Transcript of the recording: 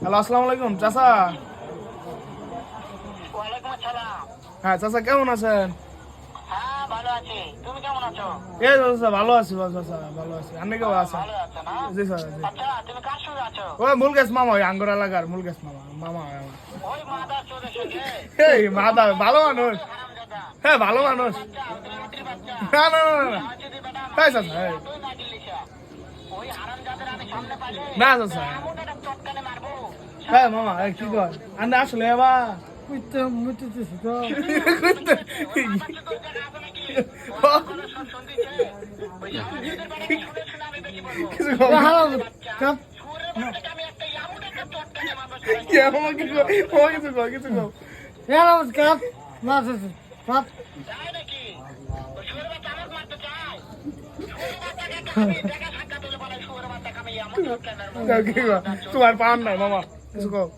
Hello, আসসালামু আলাইকুম চাচা। ওয়ালাইকুম আসসালাম। হ্যাঁ চাচা, কেমন আছেন? হ্যাঁ ভালো আছি, তুমি কেমন আছো? এই তো চাচা ভালো আছি, চাচা ভালো আছি। আপনি কেমন আছেন? ভালো আছো না? জি স্যার, জি। আচ্ছা তুমি কার সঙ্গে আছো? ওই মুলগেশ মামা, ওই আঙ্গুর এলাকার মুলগেশ মামা মামা হয় আমার। ওই মাদার চোরের সঙ্গে? এই মাদা ভালো মানুষ। হারামজাদা। হ্যাঁ ভালো মানুষ। বাচ্চা, আমাদের মাটির বাচ্চা। না না না না। রাজনীতি বেটা হ্যাঁ মাটি, চাচা, হ্যাঁ। তুই মাটির লিসা। ওই হারামজাদার আমি সামনে পাইলে না চাচা। এমন একটা চটকানে মারবো। হ্যাঁ মামা, এই কি কর আন্না আসলে এবার ওই মাদার চোরের জায়গা আছে নাকি? ওর কোনো সব শুনতেছে। ওই হারামজাদার বাড়ি শুনে শুনে আমি বেশি বলবো। কিছু কম বাচ্চা, সুরের বাচ্চাকে আমি একটা এমন একটা চটকানে মারবো কি মামা, কিছু মামা কিছু কম কিছু কম। চাই নাকি? ওই শুয়োরের বাচ্চা আমাকে মারতে চায়? শুয়োরের বাচ্চাকে একটা আমি দেখা সাক্ষাৎ হলে বলে শুয়োরের বাচ্চাকে আমি এমন চটকানে মারবো। কি কর তোমার পান নাই মামা, কিছু কম।